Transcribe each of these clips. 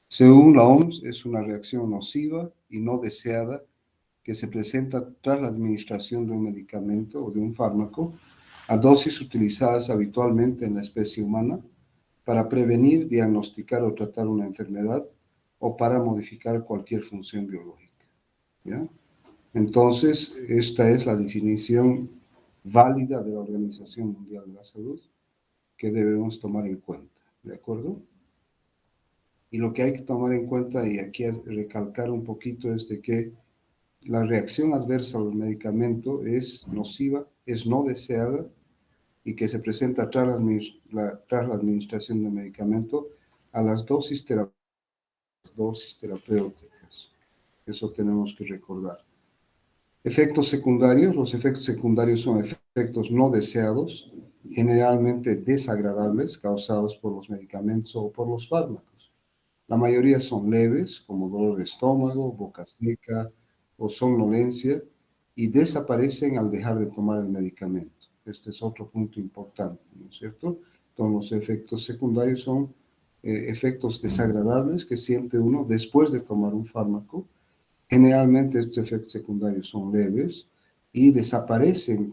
Según la OMS, es una reacción nociva y no deseada que se presenta tras la administración de un medicamento o de un fármaco a dosis utilizadas habitualmente en la especie humana para prevenir, diagnosticar o tratar una enfermedad o para modificar cualquier función biológica. ¿Ya? Entonces, esta es la definición válida de la Organización Mundial de la Salud que debemos tomar en cuenta. ¿De acuerdo? Y lo que hay que tomar en cuenta, y aquí recalcar un poquito, es de que la reacción adversa al medicamento es nociva, es no deseada y que se presenta tras la administración del medicamento a las dosis terapéuticas. Eso tenemos que recordar. Efectos secundarios. Los efectos secundarios son efectos no deseados, generalmente desagradables, causados por los medicamentos o por los fármacos. La mayoría son leves, como dolor de estómago, boca seca o somnolencia, y desaparecen al dejar de tomar el medicamento. Este es otro punto importante, ¿no es cierto? Entonces, los efectos secundarios son efectos desagradables que siente uno después de tomar un fármaco. Generalmente estos efectos secundarios son leves y desaparecen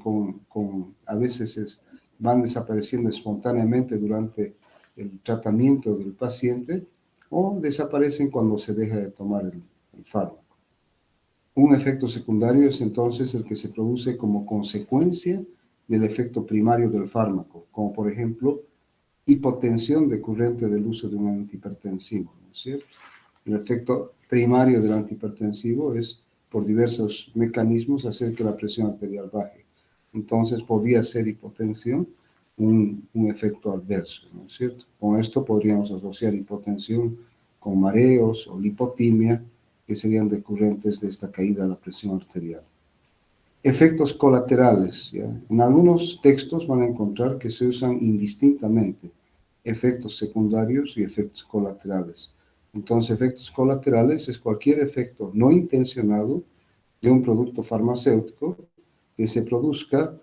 a veces van desapareciendo espontáneamente durante el tratamiento del paciente o desaparecen cuando se deja de tomar el fármaco. Un efecto secundario es entonces el que se produce como consecuencia del efecto primario del fármaco, como por ejemplo hipotensión decurrente del uso de un antihipertensivo, ¿no es cierto? El efecto primario del antihipertensivo es, por diversos mecanismos, hacer que la presión arterial baje. Entonces, podría ser hipotensión un efecto adverso, ¿no es cierto? Con esto podríamos asociar hipotensión con mareos o lipotimia, que serían decurrentes de esta caída de la presión arterial. Efectos colaterales, ¿ya? En algunos textos van a encontrar que se usan indistintamente efectos secundarios y efectos colaterales. Entonces, efectos colaterales es cualquier efecto no intencionado de un producto farmacéutico que se produzca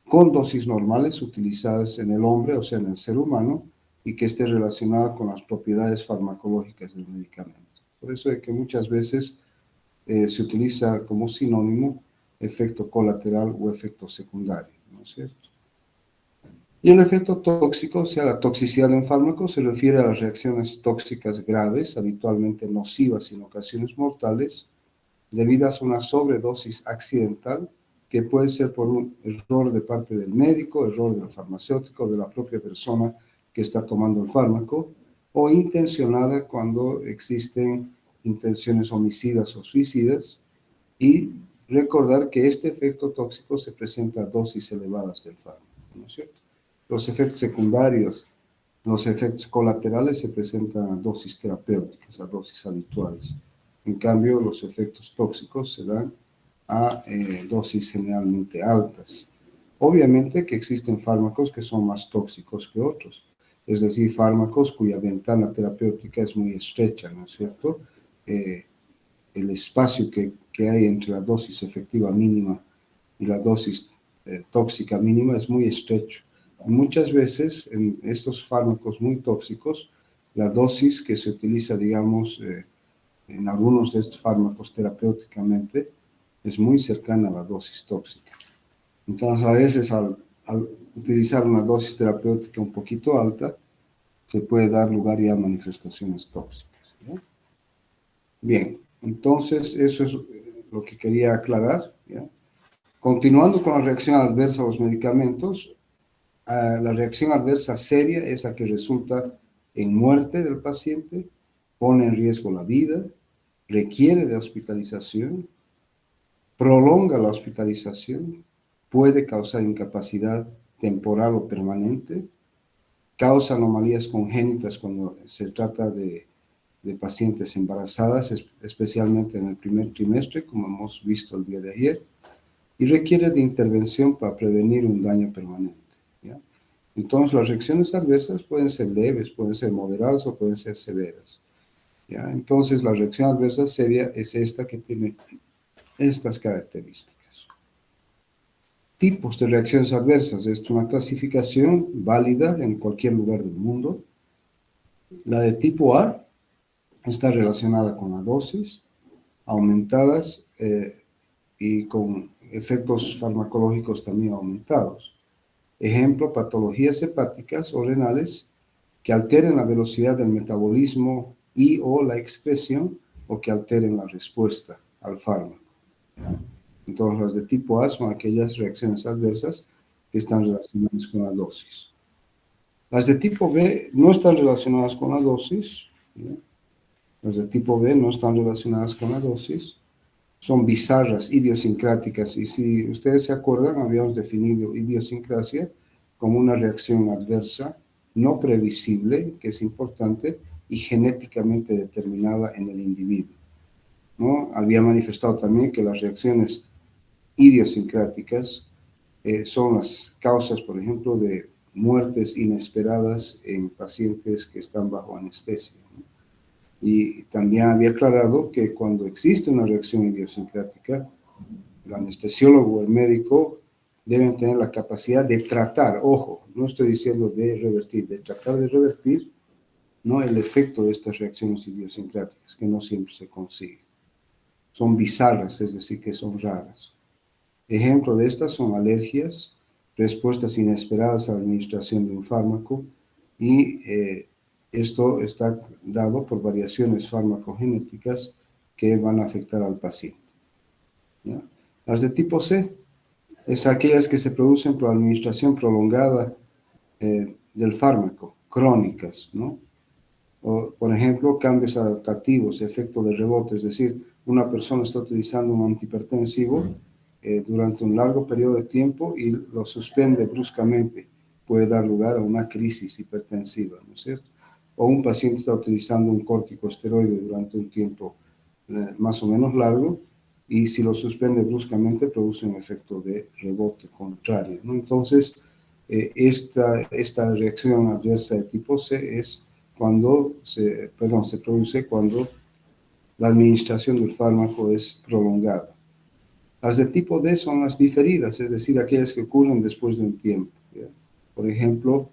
con dosis normales utilizadas en el hombre, o sea, en el ser humano, y que esté relacionada con las propiedades farmacológicas del medicamento. Por eso es que muchas veces se utiliza como sinónimo efecto colateral o efecto secundario, ¿no es cierto? Y el efecto tóxico, o sea, la toxicidad de un fármaco, se refiere a las reacciones tóxicas graves, habitualmente nocivas y en ocasiones mortales, debidas a una sobredosis accidental, que puede ser por un error de parte del médico, error del farmacéutico, de la propia persona que está tomando el fármaco, o intencionada cuando existen intenciones homicidas o suicidas, y recordar que este efecto tóxico se presenta a dosis elevadas del fármaco, ¿no es cierto? Los efectos secundarios, los efectos colaterales se presentan a dosis terapéuticas, a dosis habituales. En cambio, los efectos tóxicos se dan a dosis generalmente altas. Obviamente que existen fármacos que son más tóxicos que otros, es decir, fármacos cuya ventana terapéutica es muy estrecha, ¿no es cierto? El espacio que hay entre la dosis efectiva mínima y la dosis tóxica mínima es muy estrecho. Muchas veces en estos fármacos muy tóxicos, la dosis que se utiliza, digamos, en algunos de estos fármacos terapéuticamente, es muy cercana a la dosis tóxica. Entonces, a veces al utilizar una dosis terapéutica un poquito alta, se puede dar lugar ya a manifestaciones tóxicas, ¿no? Bien, entonces eso es lo que quería aclarar, ¿ya? Continuando con la reacción adversa a los medicamentos, la reacción adversa seria es la que resulta en muerte del paciente, pone en riesgo la vida, requiere de hospitalización, prolonga la hospitalización, puede causar incapacidad temporal o permanente, causa anomalías congénitas cuando se trata de pacientes embarazadas, especialmente en el primer trimestre, como hemos visto el día de ayer, y requiere de intervención para prevenir un daño permanente, ¿ya? Entonces, las reacciones adversas pueden ser leves, pueden ser moderadas o pueden ser severas, ¿ya? Entonces, la reacción adversa seria es esta que tiene estas características. Tipos de reacciones adversas. Es una clasificación válida en cualquier lugar del mundo. La de tipo A está relacionada con la dosis, aumentadas y con efectos farmacológicos también aumentados. Ejemplo, patologías hepáticas o renales que alteren la velocidad del metabolismo y o la excreción o que alteren la respuesta al fármaco. Entonces, las de tipo A son aquellas reacciones adversas que están relacionadas con la dosis. Las de tipo B no están relacionadas con la dosis. ¿Ya? Las de tipo B no están relacionadas con la dosis. Son bizarras, idiosincráticas. Y si ustedes se acuerdan, habíamos definido idiosincrasia como una reacción adversa, no previsible, que es importante, y genéticamente determinada en el individuo, ¿no? Había manifestado también que las reacciones idiosincráticas son las causas, por ejemplo, de muertes inesperadas en pacientes que están bajo anestesia, ¿no? Y también había aclarado que cuando existe una reacción idiosincrática, el anestesiólogo o el médico deben tener la capacidad de tratar, ojo, no estoy diciendo de revertir, de tratar de revertir, ¿no?, el efecto de estas reacciones idiosincráticas, que no siempre se consigue. Son bizarras, es decir, que son raras. Ejemplo de estas son alergias, respuestas inesperadas a la administración de un fármaco y esto está dado por variaciones farmacogenéticas que van a afectar al paciente, ¿ya? Las de tipo C es aquellas que se producen por administración prolongada del fármaco, crónicas, ¿no? O, por ejemplo, cambios adaptativos, efecto de rebote, es decir, una persona está utilizando un antihipertensivo durante un largo periodo de tiempo y lo suspende bruscamente, puede dar lugar a una crisis hipertensiva, ¿no es cierto? O un paciente está utilizando un corticosteroide durante un tiempo más o menos largo y si lo suspende bruscamente produce un efecto de rebote contrario, ¿no? Entonces, esta reacción adversa de tipo C es cuando se produce cuando la administración del fármaco es prolongada. Las de tipo D son las diferidas, es decir, aquellas que ocurren después de un tiempo, ¿ya? Por ejemplo,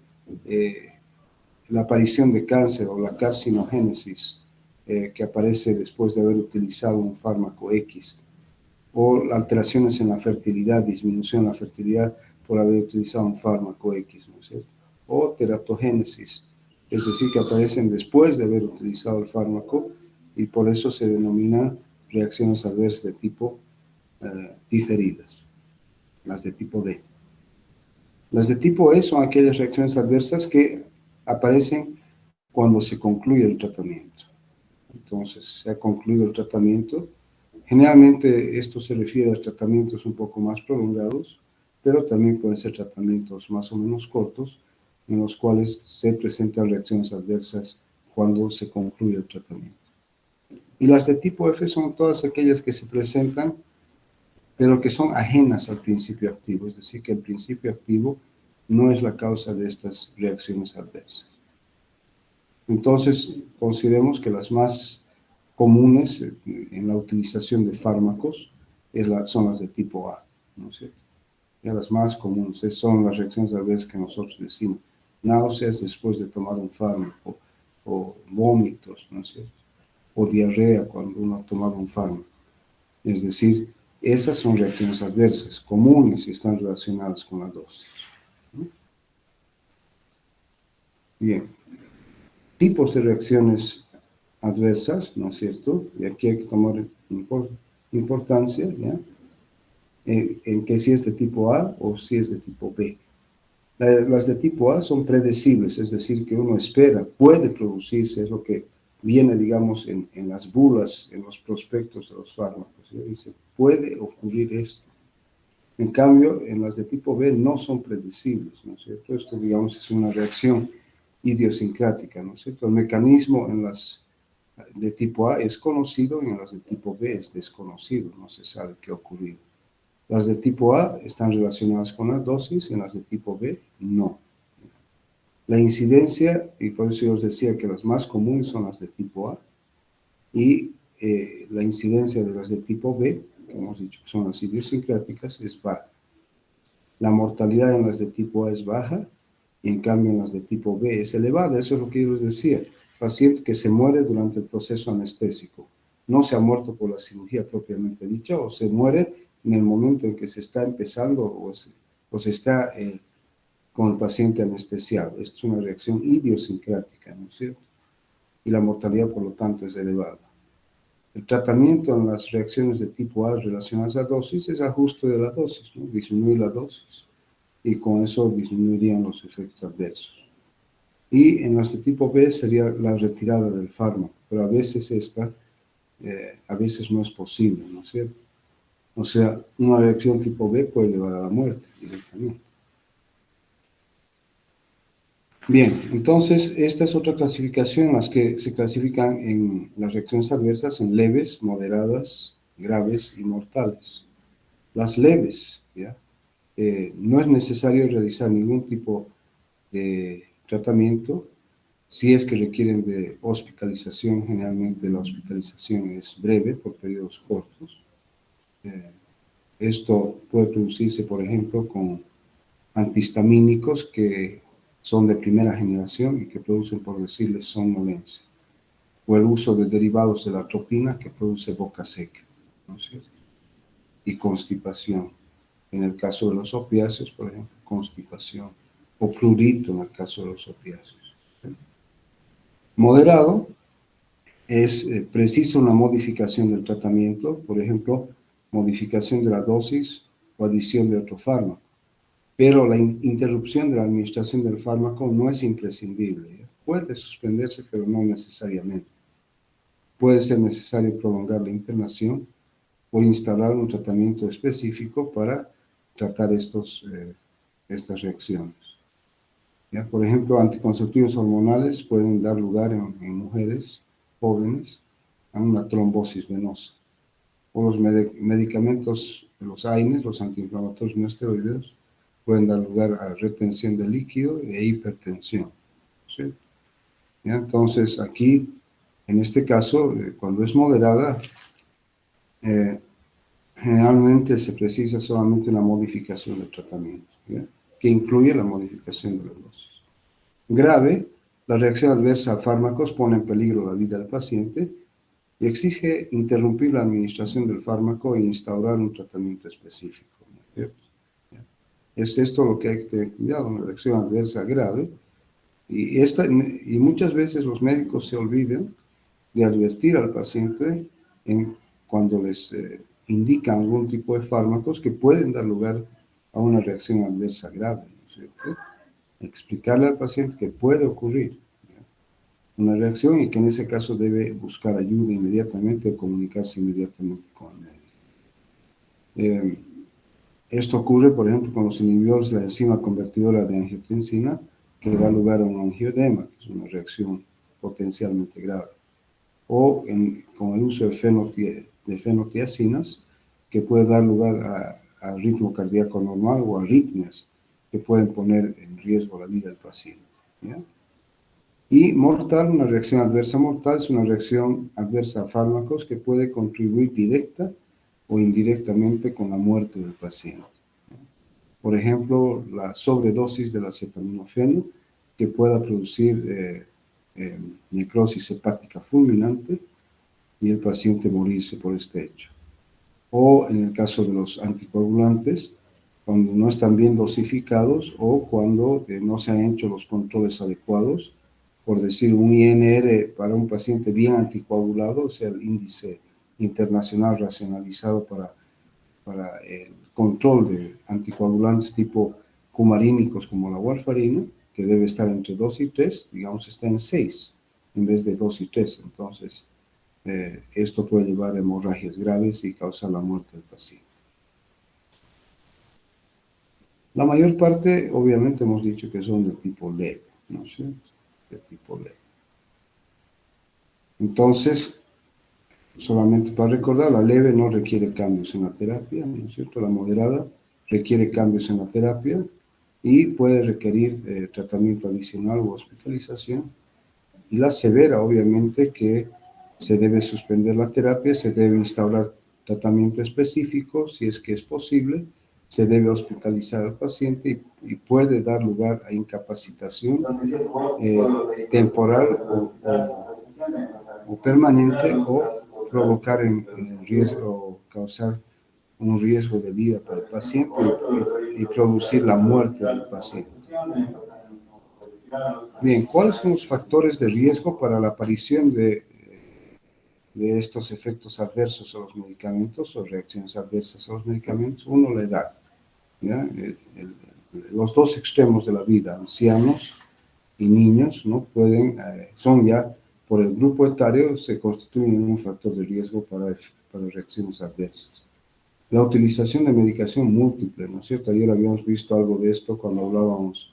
la aparición de cáncer o la carcinogénesis que aparece después de haber utilizado un fármaco X, o alteraciones en la fertilidad, disminución en la fertilidad por haber utilizado un fármaco X, ¿no es cierto? O teratogénesis, es decir, que aparecen después de haber utilizado el fármaco y por eso se denominan reacciones adversas de tipo diferidas, las de tipo D. Las de tipo E son aquellas reacciones adversas que aparecen cuando se concluye el tratamiento. Entonces, se ha concluido el tratamiento. Generalmente esto se refiere a tratamientos un poco más prolongados, pero también pueden ser tratamientos más o menos cortos, en los cuales se presentan reacciones adversas cuando se concluye el tratamiento. Y las de tipo F son todas aquellas que se presentan, pero que son ajenas al principio activo, es decir, que el principio activo no es la causa de estas reacciones adversas. Entonces, consideremos que las más comunes en la utilización de fármacos son las de tipo A, ¿no es cierto? Y las más comunes son las reacciones adversas que nosotros decimos, náuseas después de tomar un fármaco, o vómitos, ¿no es cierto? O diarrea cuando uno ha tomado un fármaco. Es decir, esas son reacciones adversas comunes y están relacionadas con la dosis, ¿no? Bien, tipos de reacciones adversas, ¿no es cierto? Y aquí hay que tomar importancia, ¿ya? En que si es de tipo A o si es de tipo B. Las de tipo A son predecibles, es decir, que uno espera, puede producirse, es lo que viene, digamos, en las bulas, en los prospectos de los fármacos, ¿ya? Dice, puede ocurrir esto. En cambio, en las de tipo B no son predecibles, ¿no es cierto? Esto, digamos, es una reacción idiosincrática, ¿no es cierto? El mecanismo en las de tipo A es conocido y en las de tipo B es desconocido, no se sabe qué ha ocurrido. Las de tipo A están relacionadas con la dosis, en las de tipo B no. La incidencia, y por eso yo os decía que las más comunes son las de tipo A, y la incidencia de las de tipo B, que hemos dicho que son las idiosincráticas, es baja. La mortalidad en las de tipo A es baja, y en cambio en las de tipo B es elevada, eso es lo que yo les decía. paciente que se muere durante el proceso anestésico. No se ha muerto por la cirugía propiamente dicha, o se muere en el momento en que se está empezando o se está con el paciente anestesiado. Esto es una reacción idiosincrática, ¿no es cierto? Y la mortalidad, por lo tanto, es elevada. El tratamiento en las reacciones de tipo A relacionadas a dosis es ajuste de la dosis, ¿no? Disminuir la dosis, y con eso disminuirían los efectos adversos. Y en las de tipo B sería la retirada del fármaco, pero a veces no es posible, ¿no es cierto? O sea, una reacción tipo B puede llevar a la muerte directamente. Bien, entonces esta es otra clasificación en las que se clasifican en las reacciones adversas en leves, moderadas, graves y mortales. Las leves, ¿ya? No es necesario realizar ningún tipo de tratamiento si es que requieren de hospitalización. Generalmente la hospitalización es breve, por periodos cortos. Esto puede producirse, por ejemplo, con antihistamínicos que son de primera generación y que producen, por decirles, somnolencia, o el uso de derivados de la atropina que produce boca seca, ¿no es cierto? Y constipación. En el caso de los opiáceos, por ejemplo, constipación, o prurito en el caso de los opiáceos. Moderado es precisa una modificación del tratamiento, por ejemplo, modificación de la dosis o adición de otro fármaco. Pero la interrupción de la administración del fármaco no es imprescindible. Puede suspenderse, pero no necesariamente. Puede ser necesario prolongar la internación o instalar un tratamiento específico para tratar estas reacciones. ¿Ya? Por ejemplo, anticonceptivos hormonales pueden dar lugar en mujeres jóvenes a una trombosis venosa. O los medicamentos, los AINES, los antiinflamatorios no esteroideos, pueden dar lugar a retención de líquido e hipertensión, ¿sí? ¿Ya? Entonces, aquí, en este caso, cuando es moderada, eh, generalmente se precisa solamente una modificación del tratamiento, ¿ya? Que incluye la modificación de la dosis. Grave, la reacción adversa a fármacos pone en peligro la vida del paciente y exige interrumpir la administración del fármaco e instaurar un tratamiento específico, ¿no es cierto? Es esto lo que hay que tener cuidado, una reacción adversa grave. Y muchas veces los médicos se olvidan de advertir al paciente cuando les indican algún tipo de fármacos que pueden dar lugar a una reacción adversa grave, ¿no es cierto? Explicarle al paciente que puede ocurrir, ¿ya?, una reacción y que en ese caso debe buscar ayuda inmediatamente o comunicarse inmediatamente con el médico. Esto ocurre, por ejemplo, con los inhibidores de la enzima convertidora de angiotensina, que da lugar a un angioedema, que es una reacción potencialmente grave. O con el uso de fenotiacinas, que puede dar lugar a ritmo cardíaco normal o arritmias, que pueden poner en riesgo la vida del paciente, ¿ya? Y mortal, una reacción adversa mortal, es una reacción adversa a fármacos que puede contribuir directa o indirectamente con la muerte del paciente. Por ejemplo, la sobredosis del acetaminofeno, que pueda producir necrosis hepática fulminante y el paciente morirse por este hecho. O en el caso de los anticoagulantes, cuando no están bien dosificados o cuando no se han hecho los controles adecuados, por decir un INR para un paciente bien anticoagulado, o sea, el índice internacional racionalizado para el control de anticoagulantes tipo cumarínicos como la warfarina, que debe estar entre 2 y 3, digamos, está en 6 en vez de 2 y 3. Entonces, esto puede llevar a hemorragias graves y causar la muerte del paciente. La mayor parte, obviamente, hemos dicho que son de tipo leve, ¿no es cierto? De tipo leve. Entonces, solamente para recordar, la leve no requiere cambios en la terapia, ¿no es cierto? La moderada requiere cambios en la terapia y puede requerir tratamiento adicional o hospitalización. Y la severa, obviamente, que se debe suspender la terapia, se debe instaurar tratamiento específico, si es que es posible, se debe hospitalizar al paciente y puede dar lugar a incapacitación temporal o permanente o provocar en riesgo o causar un riesgo de vida para el paciente y producir la muerte del paciente. Bien, ¿cuáles son los factores de riesgo para la aparición de estos efectos adversos a los medicamentos o reacciones adversas a los medicamentos? Uno, la edad. ¿Ya? Los dos extremos de la vida, ancianos y niños, ¿no? Son ya, por el grupo etario, se constituyen un factor de riesgo para reacciones adversas. La utilización de medicación múltiple, ¿no es cierto? Ayer habíamos visto algo de esto cuando hablábamos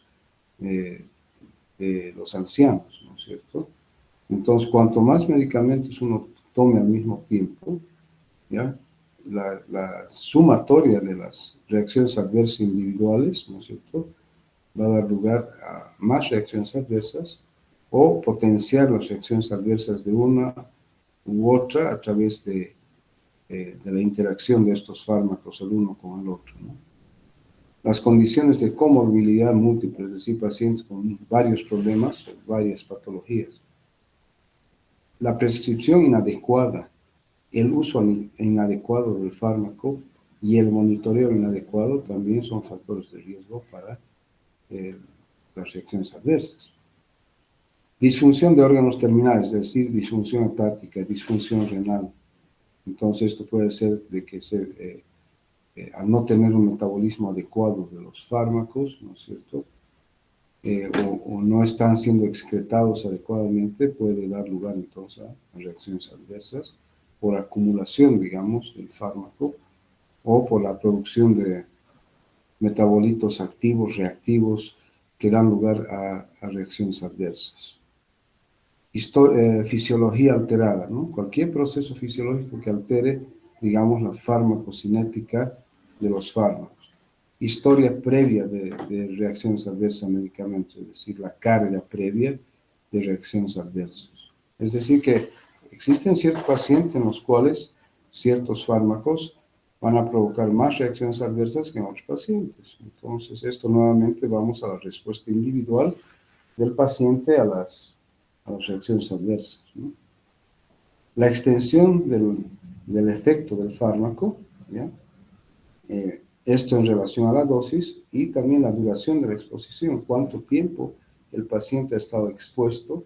de los ancianos, ¿no es cierto? Entonces, cuanto más medicamentos uno tome al mismo tiempo, ¿ya? La sumatoria de las reacciones adversas individuales, ¿no es cierto?, va a dar lugar a más reacciones adversas o potenciar las reacciones adversas de una u otra a través de la interacción de estos fármacos el uno con el otro, ¿no? Las condiciones de comorbilidad múltiple, es decir, pacientes con varios problemas o varias patologías. La prescripción inadecuada, el uso inadecuado del fármaco y el monitoreo inadecuado también son factores de riesgo para las reacciones adversas. Disfunción de órganos terminales, es decir, disfunción hepática, disfunción renal. Entonces, esto puede ser de que al no tener un metabolismo adecuado de los fármacos, ¿no es cierto?, o no están siendo excretados adecuadamente, puede dar lugar entonces a reacciones adversas por acumulación, digamos, del fármaco o por la producción de metabolitos activos, reactivos, que dan lugar a reacciones adversas. Fisiología alterada, ¿no? Cualquier proceso fisiológico que altere, digamos, la farmacocinética de los fármacos. Historia previa de reacciones adversas a medicamentos, es decir, la carga previa de reacciones adversas. Es decir, que existen ciertos pacientes en los cuales ciertos fármacos van a provocar más reacciones adversas que en otros pacientes. Entonces, esto nuevamente vamos a la respuesta individual del paciente a las reacciones adversas, ¿no? La extensión del efecto del fármaco, ¿ya? Esto en relación a la dosis y también la duración de la exposición, cuánto tiempo el paciente ha estado expuesto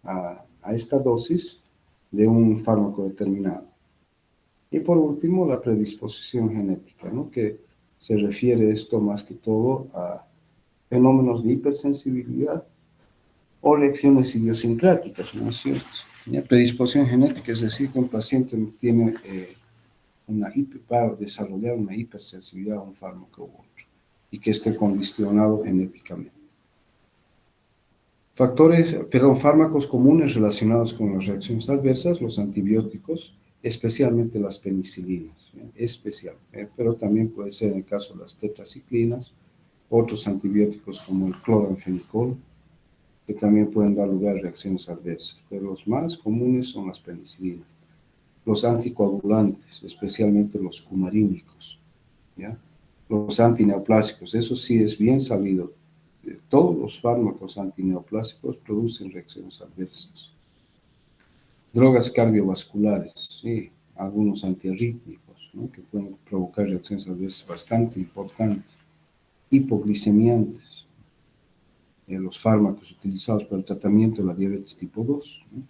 a esta dosis de un fármaco determinado. Y por último, la predisposición genética, ¿no?, que se refiere esto más que todo a fenómenos de hipersensibilidad o reacciones idiosincráticas, ¿no es cierto? Predisposición genética, es decir, que un paciente tiene va a desarrollar una hipersensibilidad a un fármaco u otro y que esté condicionado genéticamente. Fármacos comunes relacionados con las reacciones adversas, los antibióticos, especialmente las penicilinas, pero también puede ser en el caso de las tetraciclinas, otros antibióticos como el cloranfenicol, que también pueden dar lugar a reacciones adversas, pero los más comunes son las penicilinas. Los anticoagulantes, especialmente los cumarínicos, ¿ya? Los antineoplásicos, eso sí es bien sabido. Todos los fármacos antineoplásicos producen reacciones adversas. Drogas cardiovasculares, sí, algunos antiarrítmicos, ¿no?, que pueden provocar reacciones adversas bastante importantes. Hipoglicemiantes, los fármacos utilizados para el tratamiento de la diabetes tipo 2, ¿no?,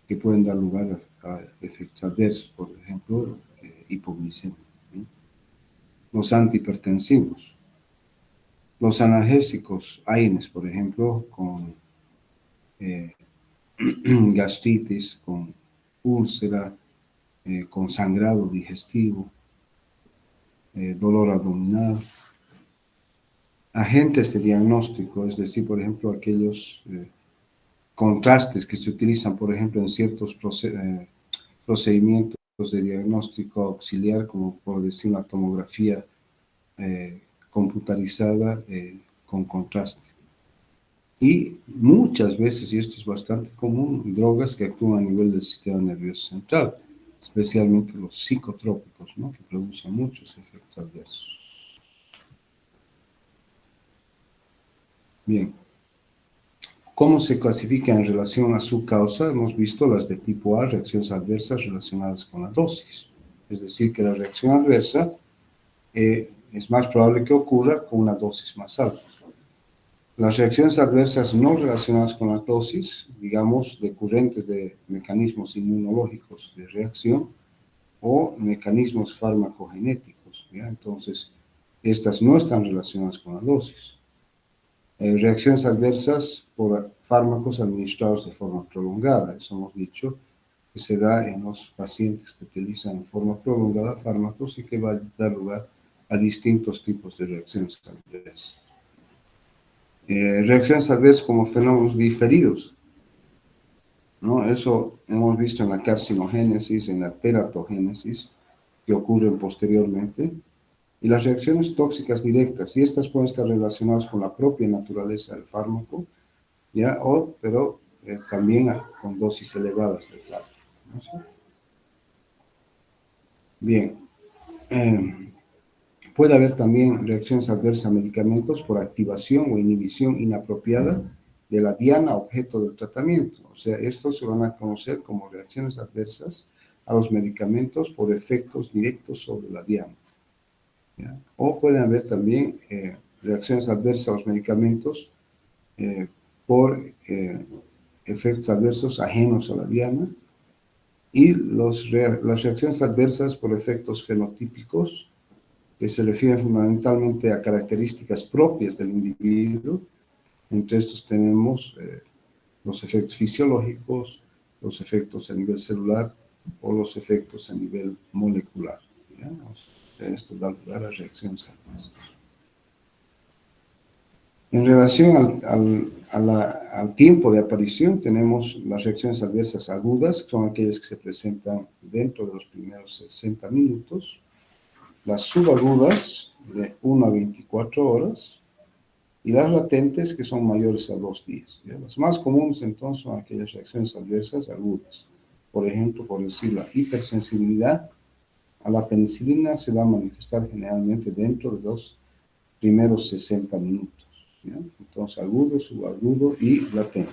que pueden dar lugar a efectos adversos, por ejemplo, hipoglicemia, ¿no? Los antihipertensivos, los analgésicos AINES, por ejemplo, con gastritis, con úlcera, con sangrado digestivo, dolor abdominal. Agentes de diagnóstico, es decir, por ejemplo, aquellos contrastes que se utilizan, por ejemplo, en ciertos procedimientos de diagnóstico auxiliar, como por decir una tomografía computarizada con contraste. Y muchas veces, y esto es bastante común, drogas que actúan a nivel del sistema nervioso central, especialmente los psicotrópicos, ¿no?, que producen muchos efectos adversos. Bien. ¿Cómo se clasifica en relación a su causa? Hemos visto las de tipo A, reacciones adversas relacionadas con la dosis. Es decir, que la reacción adversa es más probable que ocurra con una dosis más alta. Las reacciones adversas no relacionadas con las dosis, digamos, decurrentes de mecanismos inmunológicos de reacción o mecanismos farmacogenéticos, ¿ya? Entonces, estas no están relacionadas con la dosis. Reacciones adversas por fármacos administrados de forma prolongada. Eso hemos dicho que se da en los pacientes que utilizan en forma prolongada fármacos y que va a dar lugar a distintos tipos de reacciones adversas. Reacciones adversas como fenómenos diferidos, ¿no? Eso hemos visto en la carcinogénesis, en la teratogénesis, que ocurren posteriormente, y las reacciones tóxicas directas, y estas pueden estar relacionadas con la propia naturaleza del fármaco, ¿ya? Pero también con dosis elevadas del fármaco, ¿no? Bien, puede haber también reacciones adversas a medicamentos por activación o inhibición inapropiada de la diana objeto del tratamiento. O sea, estos se van a conocer como reacciones adversas a los medicamentos por efectos directos sobre la diana, ¿ya? O pueden haber también reacciones adversas a los medicamentos por efectos adversos ajenos a la diana, y las reacciones adversas por efectos fenotípicos, que se refieren fundamentalmente a características propias del individuo. Entre estos tenemos los efectos fisiológicos, los efectos a nivel celular o los efectos a nivel molecular, ¿ya? O sea, esto da lugar a reacciones adversas. En relación al tiempo de aparición, tenemos las reacciones adversas agudas, que son aquellas que se presentan dentro de los primeros 60 minutos, las subagudas de 1 a 24 horas, y las latentes, que son mayores a 2 días, ¿ya? Las más comunes entonces son aquellas reacciones adversas agudas. Por ejemplo, por decir, la hipersensibilidad a la penicilina se va a manifestar generalmente dentro de los primeros 60 minutos. ¿Ya? Entonces, agudo, subagudo y latente.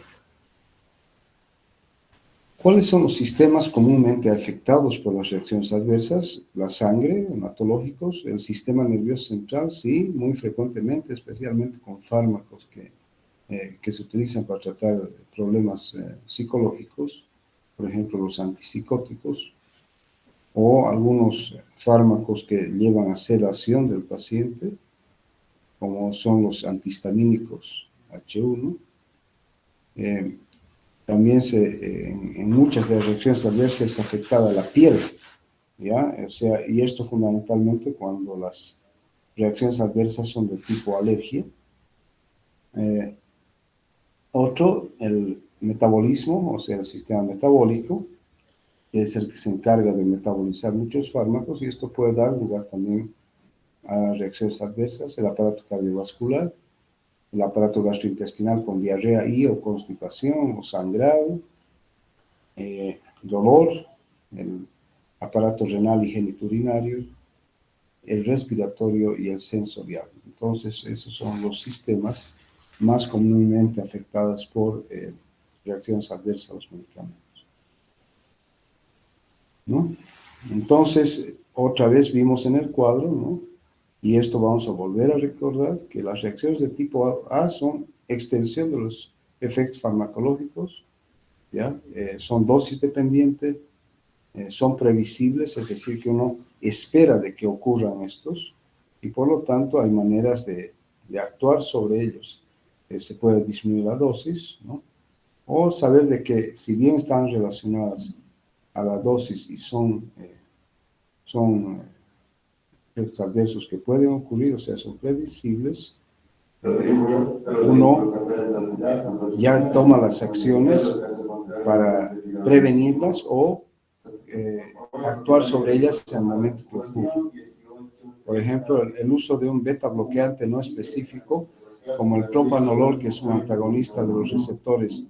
¿Cuáles son los sistemas comúnmente afectados por las reacciones adversas? La sangre, hematológicos, el sistema nervioso central, sí, muy frecuentemente, especialmente con fármacos que se utilizan para tratar problemas psicológicos, por ejemplo, los antipsicóticos, o algunos fármacos que llevan a sedación del paciente, como son los antihistamínicos H1. También en muchas de las reacciones adversas es afectada la piel, ¿ya? O sea, y esto fundamentalmente cuando las reacciones adversas son de tipo alergia. Otro, el metabolismo, o sea, el sistema metabólico, que es el que se encarga de metabolizar muchos fármacos, y esto puede dar lugar también a reacciones adversas. El aparato cardiovascular, el aparato gastrointestinal con diarrea y o constipación o sangrado, dolor, el aparato renal y geniturinario, el respiratorio y el sensorial. Entonces, esos son los sistemas más comúnmente afectados por reacciones adversas a los medicamentos, ¿no? Entonces, otra vez vimos en el cuadro, ¿no? Y esto vamos a volver a recordar, que las reacciones de tipo A son extensión de los efectos farmacológicos, ¿ya? Son dosis dependientes, son previsibles, es decir, que uno espera de que ocurran estos, y por lo tanto hay maneras de actuar sobre ellos. Se puede disminuir la dosis, ¿no? O saber de que si bien están relacionadas a la dosis y son efectos adversos que pueden ocurrir, o sea, son previsibles, uno ya toma las acciones para prevenirlas o actuar sobre ellas en el momento que ocurre. Por ejemplo, el uso de un beta bloqueante no específico, como el propanolol, que es un antagonista de los receptores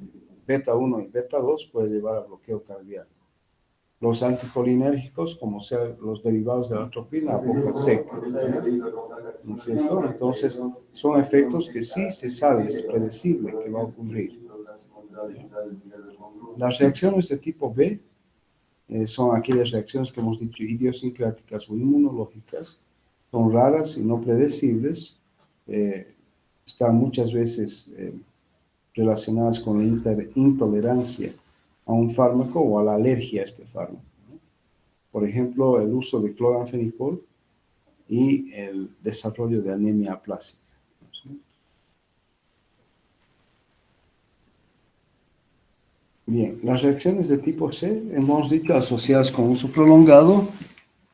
beta 1 y beta 2, puede llevar a bloqueo cardíaco. los anticolinérgicos, como sean los derivados de la atropina, a boca seca. ¿No es cierto? Entonces, son efectos que sí se sabe, es predecible que va a ocurrir. Las reacciones de tipo B son aquellas reacciones que hemos dicho idiosincráticas o inmunológicas, son raras y no predecibles, están muchas veces relacionadas con la intolerancia a un fármaco o a la alergia a este fármaco. Por ejemplo, el uso de cloranfenicol y el desarrollo de anemia aplásica. Bien, las reacciones de tipo C, hemos dicho, asociadas con uso prolongado,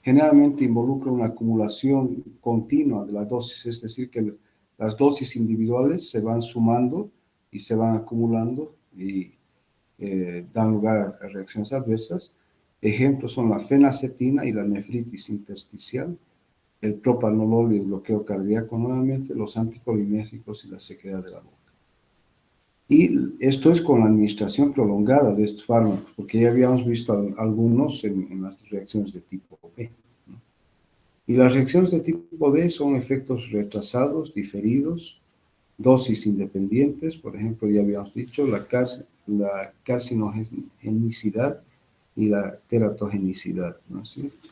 generalmente involucran una acumulación continua de la dosis, es decir, que las dosis individuales se van sumando y se van acumulando y dan lugar a reacciones adversas. Ejemplos son la fenacetina y la nefritis intersticial, el propanolol y el bloqueo cardíaco nuevamente, los anticolinérgicos y la sequedad de la boca. Y esto es con la administración prolongada de estos fármacos, porque ya habíamos visto algunos en las reacciones de tipo B. Y las reacciones de tipo D son efectos retrasados, diferidos, dosis independientes, por ejemplo, ya habíamos dicho, la carcinogenicidad y la teratogenicidad, ¿no es cierto?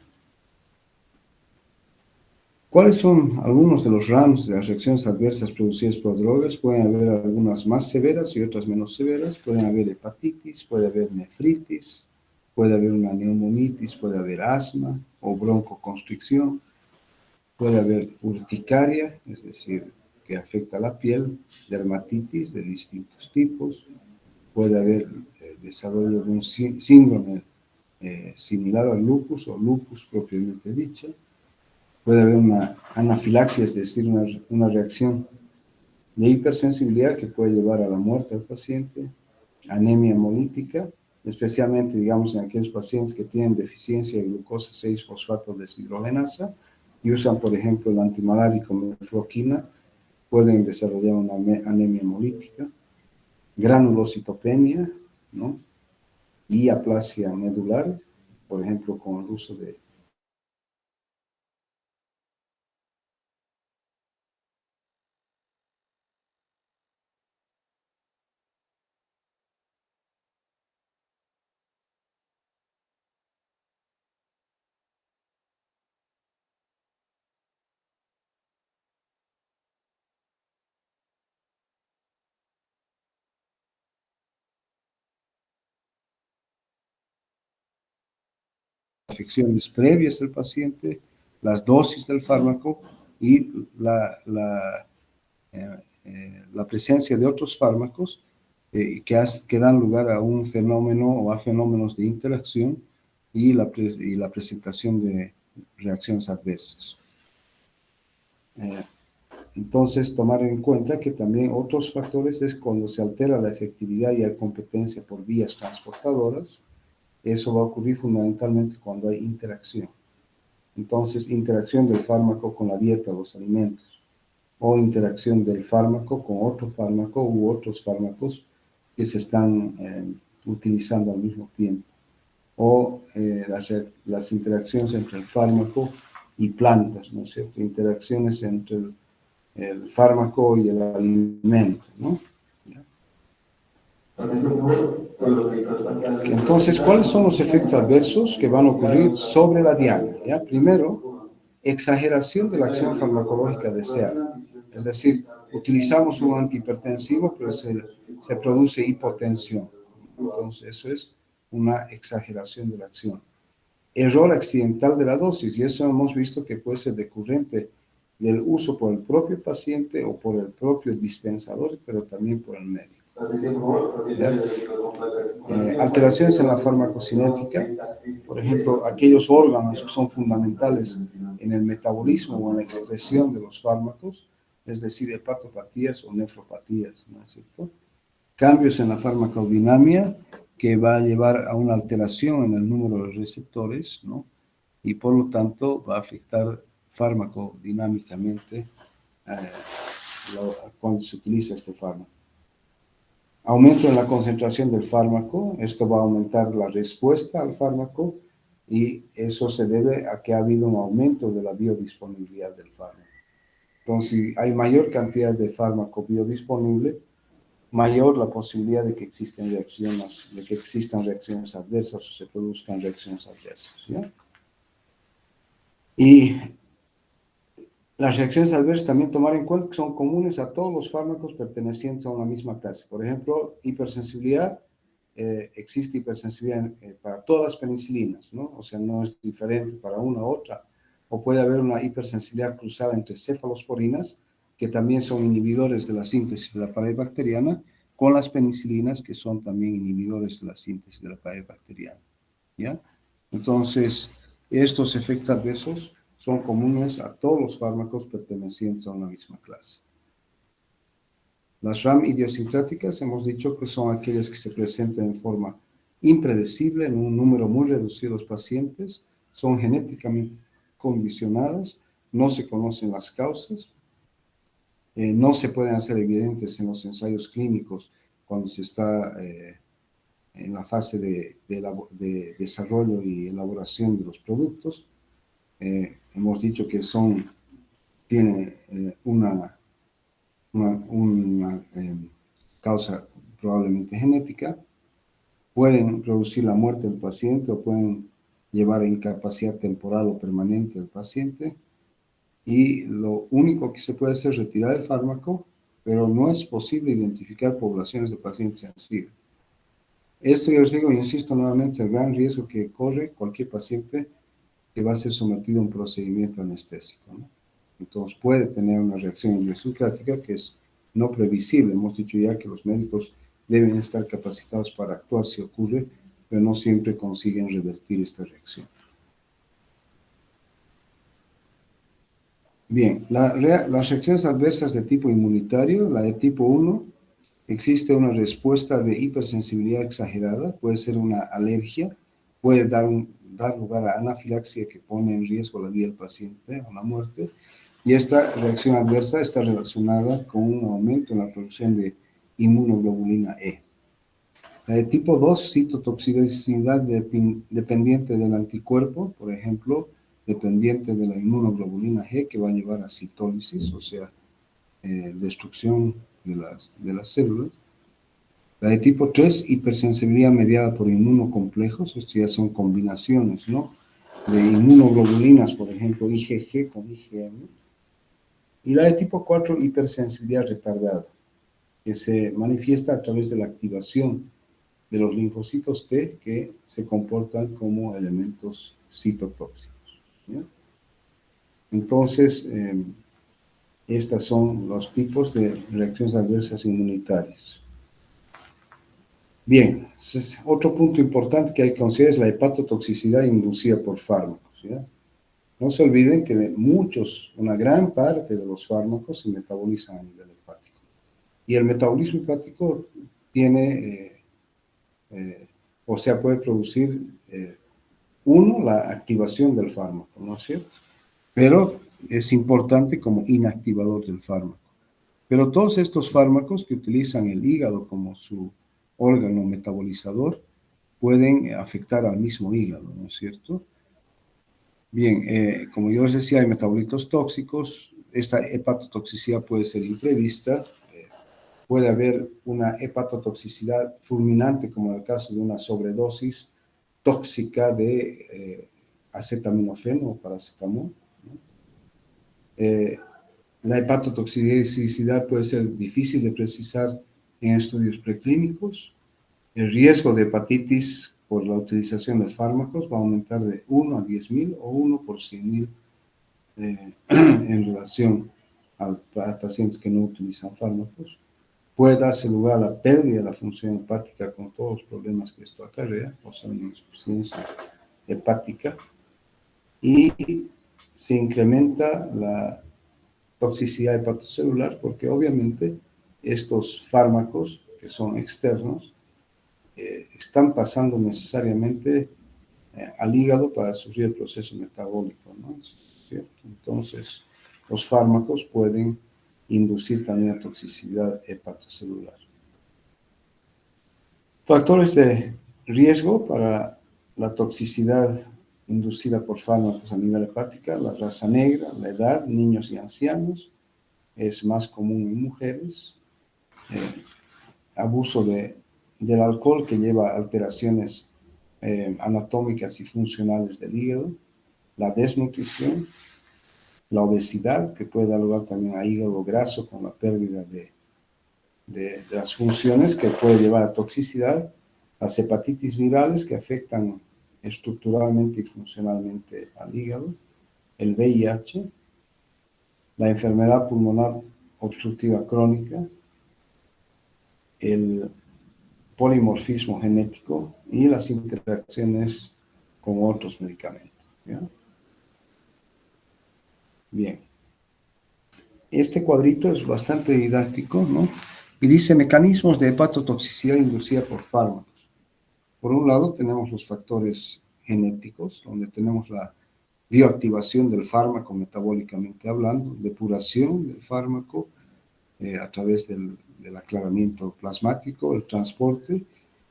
¿Cuáles son algunos de los RAMs de las reacciones adversas producidas por drogas? Pueden haber algunas más severas y otras menos severas. Pueden haber hepatitis, puede haber nefritis, puede haber una neumonitis, puede haber asma o broncoconstricción, puede haber urticaria, es decir, que afecta a la piel, dermatitis de distintos tipos, puede haber desarrollo de un síndrome similar al lupus o lupus propiamente dicho. Puede haber una anafilaxia, es decir, una reacción de hipersensibilidad que puede llevar a la muerte del paciente, anemia hemolítica, especialmente, digamos, en aquellos pacientes que tienen deficiencia de glucosa 6-fosfato deshidrogenasa y usan, por ejemplo, el antimalárico mefloquina, pueden desarrollar una anemia hemolítica, granulocitopenia, ¿no? Y aplasia medular, por ejemplo, con el uso de afecciones previas del paciente, las dosis del fármaco y la presencia de otros fármacos que dan lugar a un fenómeno o a fenómenos de interacción y la presentación de reacciones adversas. Entonces, tomar en cuenta que también otros factores es cuando se altera la efectividad y la competencia por vías transportadoras. Eso va a ocurrir fundamentalmente cuando hay interacción. Entonces, interacción del fármaco con la dieta, los alimentos, o interacción del fármaco con otro fármaco u otros fármacos que se están utilizando al mismo tiempo, o las interacciones entre el fármaco y plantas, ¿no es cierto? Interacciones entre el fármaco y el alimento, ¿no? Entonces, ¿cuáles son los efectos adversos que van a ocurrir sobre la diana? ¿Ya? Primero, exageración de la acción farmacológica deseada. Es decir, utilizamos un antihipertensivo, pero se produce hipotensión. Entonces, eso es una exageración de la acción. Error accidental de la dosis, y eso hemos visto que puede ser decurrente del uso por el propio paciente o por el propio dispensador, pero también por el médico. Alteraciones en la farmacocinética, por ejemplo, aquellos órganos que son fundamentales en el metabolismo o en la excreción de los fármacos, es decir, hepatopatías o nefropatías, ¿no es cierto? Cambios en la farmacodinamia que va a llevar a una alteración en el número de receptores, ¿no? Y por lo tanto va a afectar farmacodinámicamente cuando se utiliza este fármaco. Aumento en la concentración del fármaco, esto va a aumentar la respuesta al fármaco y eso se debe a que ha habido un aumento de la biodisponibilidad del fármaco. Entonces, si hay mayor cantidad de fármaco biodisponible, mayor la posibilidad de que existan reacciones adversas o se produzcan reacciones adversas, ¿ya? Y las reacciones adversas también tomar en cuenta que son comunes a todos los fármacos pertenecientes a una misma clase. Por ejemplo, hipersensibilidad, existe hipersensibilidad para todas las penicilinas, ¿no? O sea, no es diferente para una u otra. O puede haber una hipersensibilidad cruzada entre cefalosporinas, que también son inhibidores de la síntesis de la pared bacteriana, con las penicilinas, que son también inhibidores de la síntesis de la pared bacteriana, ¿ya? Entonces, estos efectos adversos son comunes a todos los fármacos pertenecientes a una misma clase. Las RAM idiosincráticas hemos dicho que son aquellas que se presentan en forma impredecible en un número muy reducido de pacientes, son genéticamente condicionadas, no se conocen las causas, no se pueden hacer evidentes en los ensayos clínicos cuando se está en la fase de desarrollo y elaboración de los productos. Hemos dicho que tiene una causa probablemente genética, pueden producir la muerte del paciente o pueden llevar a incapacidad temporal o permanente del paciente, y lo único que se puede hacer es retirar el fármaco, pero no es posible identificar poblaciones de pacientes sensibles. Esto, yo les digo, insisto nuevamente, el gran riesgo que corre cualquier paciente que va a ser sometido a un procedimiento anestésico, ¿no? Entonces puede tener una reacción idiosincrática que es no previsible. Hemos dicho ya que los médicos deben estar capacitados para actuar si ocurre, pero no siempre consiguen revertir esta reacción. Bien, las reacciones adversas de tipo inmunitario, la de tipo 1, existe una respuesta de hipersensibilidad exagerada, puede ser una alergia, puede dar lugar a anafilaxia que pone en riesgo la vida del paciente o la muerte, y esta reacción adversa está relacionada con un aumento en la producción de inmunoglobulina E. La de tipo 2, citotoxicidad dependiente del anticuerpo, por ejemplo, dependiente de la inmunoglobulina G, que va a llevar a citólisis, o sea, destrucción de las células. La de tipo 3, hipersensibilidad mediada por inmunocomplejos, esto ya son combinaciones, ¿no? De inmunoglobulinas, por ejemplo, IgG con IgM. Y la de tipo 4, hipersensibilidad retardada, que se manifiesta a través de la activación de los linfocitos T que se comportan como elementos citotóxicos, ¿ya? Entonces, estos son los tipos de reacciones adversas inmunitarias. Bien, otro punto importante que hay que considerar es la hepatotoxicidad inducida por fármacos, ¿ya? No se olviden que una gran parte de los fármacos se metabolizan a nivel hepático. Y el metabolismo hepático puede producir, la activación del fármaco, ¿no es cierto? Pero es importante como inactivador del fármaco. Pero todos estos fármacos que utilizan el hígado como su órgano metabolizador pueden afectar al mismo hígado, ¿no es cierto? Bien, como yo les decía, hay metabolitos tóxicos. Esta hepatotoxicidad puede ser imprevista. Puede haber una hepatotoxicidad fulminante, como en el caso de una sobredosis tóxica de acetaminofeno o paracetamol, ¿no? La hepatotoxicidad puede ser difícil de precisar en estudios preclínicos. El riesgo de hepatitis por la utilización de fármacos va a aumentar de 1 a 10.000 o 1 por 100.000 en relación a pacientes que no utilizan fármacos. Puede darse lugar a la pérdida de la función hepática con todos los problemas que esto acarrea, o sea, una insuficiencia hepática, y se incrementa la toxicidad hepatocelular porque obviamente estos fármacos que son externos están pasando necesariamente al hígado para sufrir el proceso metabólico, ¿no? ¿Cierto? Entonces, los fármacos pueden inducir también toxicidad hepatocelular. Factores de riesgo para la toxicidad inducida por fármacos a nivel hepático, la raza negra, la edad, niños y ancianos, es más común en mujeres. Abuso del alcohol que lleva alteraciones anatómicas y funcionales del hígado, la desnutrición, la obesidad, que puede dar lugar también a hígado graso con la pérdida de las funciones, que puede llevar a toxicidad, las hepatitis virales que afectan estructuralmente y funcionalmente al hígado, el VIH, la enfermedad pulmonar obstructiva crónica, el polimorfismo genético y las interacciones con otros medicamentos. ¿Ya? Bien. Este cuadrito es bastante didáctico, ¿no? Y dice mecanismos de hepatotoxicidad inducida por fármacos. Por un lado tenemos los factores genéticos, donde tenemos la bioactivación del fármaco metabólicamente hablando, depuración del fármaco a través del aclaramiento plasmático, el transporte,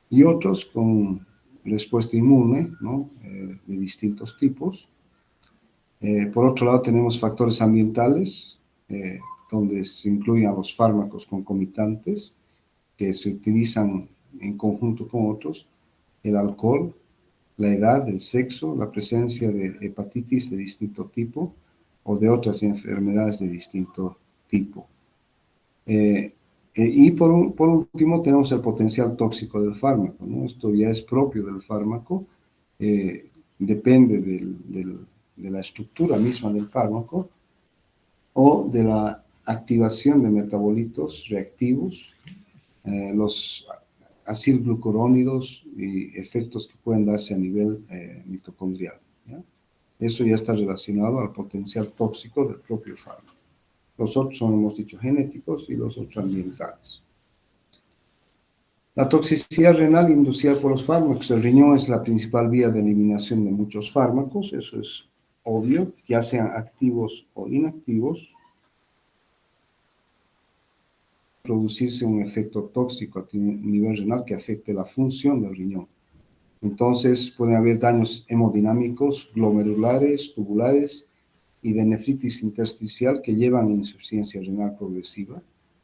y otros con respuesta inmune, ¿no? De distintos tipos. Por otro lado tenemos factores ambientales, donde se incluyen a los fármacos concomitantes que se utilizan en conjunto con otros, el alcohol, la edad, el sexo, la presencia de hepatitis de distinto tipo o de otras enfermedades de distinto tipo. Y por último tenemos el potencial tóxico del fármaco, ¿no? Esto ya es propio del fármaco, depende de la estructura misma del fármaco o de la activación de metabolitos reactivos, los acilglucurónidos y efectos que pueden darse a nivel mitocondrial, ¿ya? Eso ya está relacionado al potencial tóxico del propio fármaco. Los otros son, hemos dicho, genéticos y los otros ambientales. La toxicidad renal inducida por los fármacos. El riñón es la principal vía de eliminación de muchos fármacos, eso es obvio, ya sean activos o inactivos. Producirse un efecto tóxico a nivel renal que afecte la función del riñón. Entonces pueden haber daños hemodinámicos, glomerulares, tubulares y de nefritis intersticial que llevan a insuficiencia renal progresiva.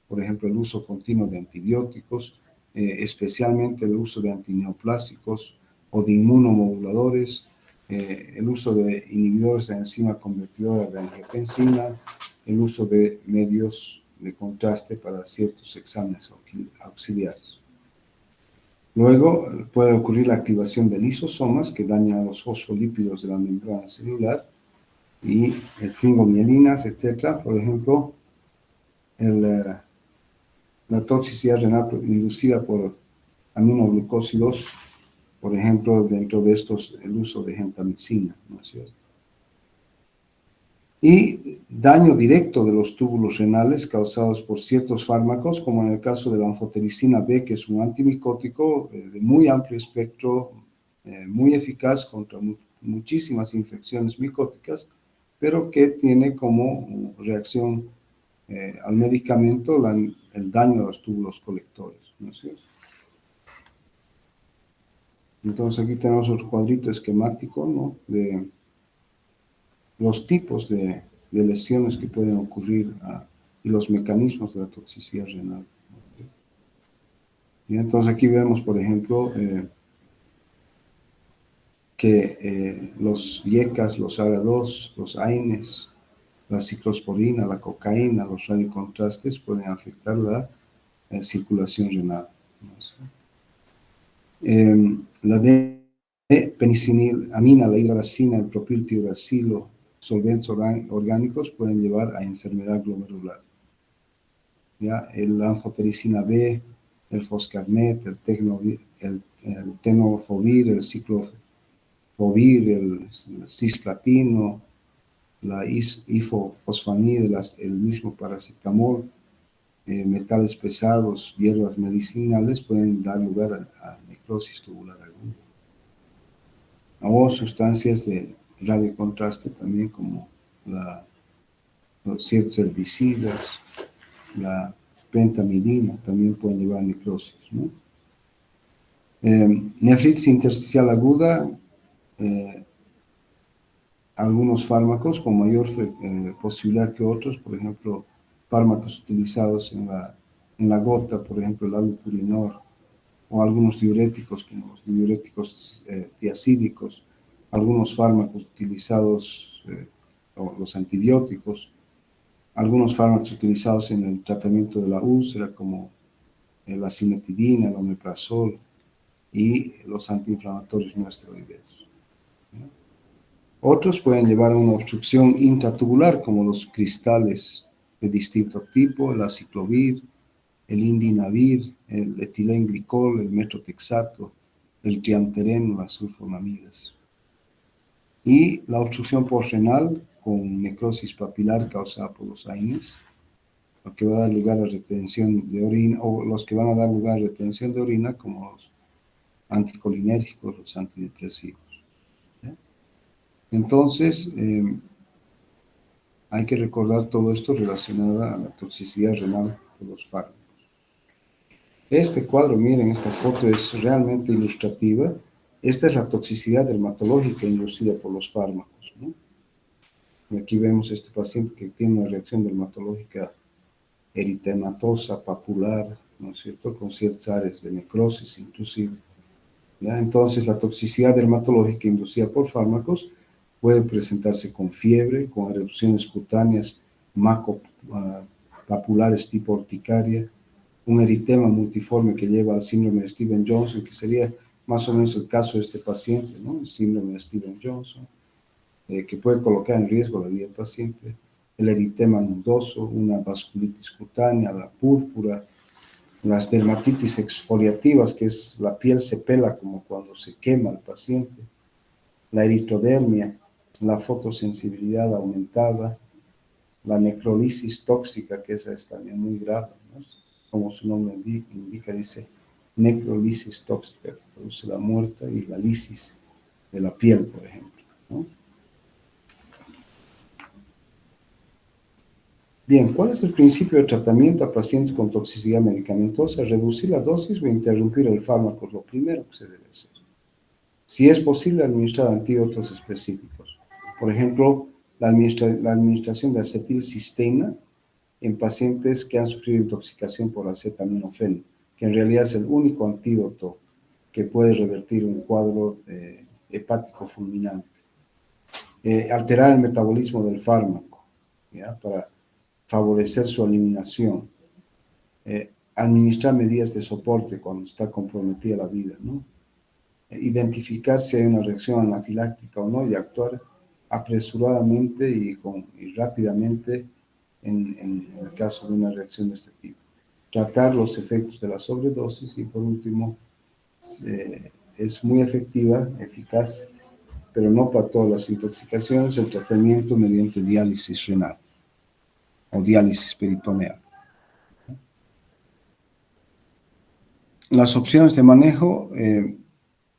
Por ejemplo, el uso continuo de antibióticos, especialmente el uso de antineoplásicos o de inmunomoduladores, el uso de inhibidores de enzima convertidora de angiotensina, el uso de medios de contraste para ciertos exámenes auxiliares. Luego puede ocurrir la activación de lisosomas que dañan a los fosfolípidos de la membrana celular y el fingomielinas, etc. Por ejemplo, la toxicidad renal inducida por aminoglucósidos, por ejemplo, dentro de estos el uso de gentamicina, ¿no es cierto? Y daño directo de los túbulos renales causados por ciertos fármacos, como en el caso de la anfotericina B, que es un antimicótico de muy amplio espectro, muy eficaz contra muchísimas infecciones micóticas, pero que tiene como reacción al medicamento el daño a los túbulos colectores, ¿no es cierto? Entonces aquí tenemos otro cuadrito esquemático, ¿no? De los tipos de lesiones que pueden ocurrir y los mecanismos de la toxicidad renal. Y entonces aquí vemos, por ejemplo, que los IECAS, los ARA2, los AINES, la ciclosporina, la cocaína, los radiocontrastes pueden afectar la circulación renal. La D-penicilina, la hidralazina, el propiltiuracilo, solventes orgánicos pueden llevar a enfermedad glomerular. ¿Ya? La anfotericina B, el foscarnet, el tenofovir, el ciclofovir, el cisplatino, la ifosfamida, el mismo paracetamol, metales pesados, hierbas medicinales pueden dar lugar a necrosis tubular aguda. O sustancias de radiocontraste también como los ciertos herbicidas, la pentamidina también pueden llevar a necrosis, ¿no? Nefritis intersticial aguda algunos fármacos con mayor posibilidad que otros, por ejemplo, fármacos utilizados en la gota, por ejemplo, el allopurinol, o algunos diuréticos, como los diuréticos tiacídicos, algunos fármacos utilizados, o los antibióticos, algunos fármacos utilizados en el tratamiento de la úlcera, como la cimetidina, el omeprazol y los antiinflamatorios no esteroideos. Otros pueden llevar a una obstrucción intratubular, como los cristales de distinto tipo, el aciclovir, el indinavir, el etilenglicol, el metrotexato, el triamtereno, las sulfonamidas. Y la obstrucción postrenal con necrosis papilar causada por los AINES, lo que va a dar lugar a retención de orina, o los que van a dar lugar a retención de orina, como los anticolinérgicos, los antidepresivos. ¿Ya? Entonces, hay que recordar todo esto relacionado a la toxicidad renal de los fármacos. Este cuadro, miren, esta foto es realmente ilustrativa. Esta es la toxicidad dermatológica inducida por los fármacos, ¿no? Y aquí vemos este paciente que tiene una reacción dermatológica eritematosa, papular, ¿no es cierto?, con ciertas áreas de necrosis inclusive. ¿Ya? Entonces, la toxicidad dermatológica inducida por fármacos puede presentarse con fiebre, con erupciones cutáneas macopapulares tipo urticaria, un eritema multiforme que lleva al síndrome de Stevens-Johnson, que sería más o menos el caso de este paciente, ¿no? El síndrome de Stevens-Johnson, que puede colocar en riesgo la vida del paciente, el eritema nodoso, una vasculitis cutánea, la púrpura, las dermatitis exfoliativas, que es la piel se pela como cuando se quema el paciente, la eritrodermia, la fotosensibilidad aumentada, la necrolisis tóxica, que esa es también muy grave, ¿no? Como su nombre indica, dice necrolisis tóxica, que produce la muerte y la lisis de la piel, por ejemplo, ¿no? Bien, ¿cuál es el principio de tratamiento a pacientes con toxicidad medicamentosa? Reducir la dosis o interrumpir el fármaco es lo primero que se debe hacer. Si es posible, administrar antídotos específicos. Por ejemplo, la administración de acetilcisteína en pacientes que han sufrido intoxicación por acetaminofén, que en realidad es el único antídoto que puede revertir un cuadro hepático fulminante. Alterar el metabolismo del fármaco, ¿ya?, para favorecer su eliminación. Administrar medidas de soporte cuando está comprometida la vida, ¿no? Identificar si hay una reacción anafiláctica o no y actuar apresuradamente y rápidamente en el caso de una reacción de este tipo. Tratar los efectos de la sobredosis y, por último, es muy efectiva, eficaz, pero no para todas las intoxicaciones, el tratamiento mediante diálisis renal o diálisis peritoneal. Las opciones de manejo,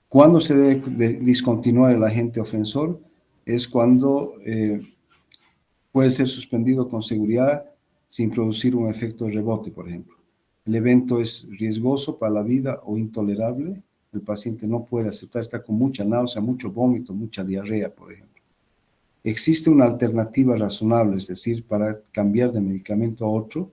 cuando se debe discontinuar el agente ofensor, es cuando puede ser suspendido con seguridad sin producir un efecto de rebote, por ejemplo. El evento es riesgoso para la vida o intolerable, el paciente no puede aceptar, está con mucha náusea, mucho vómito, mucha diarrea, por ejemplo. Existe una alternativa razonable, es decir, para cambiar de medicamento a otro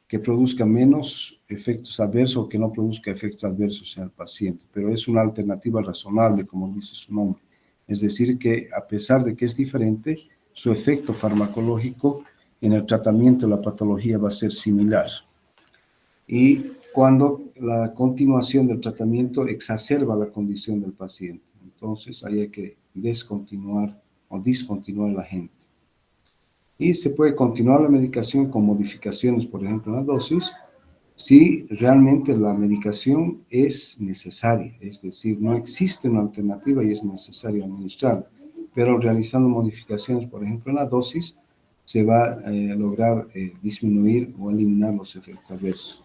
que produzca menos efectos adversos o que no produzca efectos adversos en el paciente, pero es una alternativa razonable, como dice su nombre. Es decir, que a pesar de que es diferente, su efecto farmacológico en el tratamiento de la patología va a ser similar. Y cuando la continuación del tratamiento exacerba la condición del paciente, entonces ahí hay que descontinuar o discontinuar el agente. Y se puede continuar la medicación con modificaciones, por ejemplo, en la dosis, si realmente la medicación es necesaria, es decir, no existe una alternativa y es necesario administrarla, pero realizando modificaciones, por ejemplo, en la dosis, se va a lograr disminuir o eliminar los efectos adversos.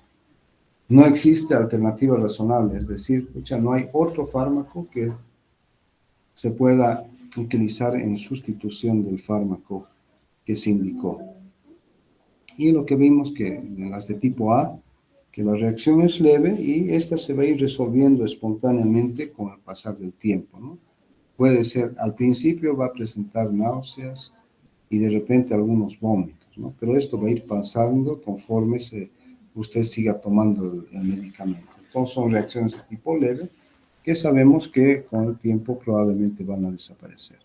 No existe alternativa razonable, es decir, no hay otro fármaco que se pueda utilizar en sustitución del fármaco que se indicó. Y lo que vimos que en las de tipo A, que la reacción es leve y esta se va a ir resolviendo espontáneamente con el pasar del tiempo, ¿no? puede ser, al principio va a presentar náuseas y de repente algunos vómitos, ¿no? Pero esto va a ir pasando conforme usted siga tomando el medicamento. Entonces son reacciones de tipo leve que sabemos que con el tiempo probablemente van a desaparecer.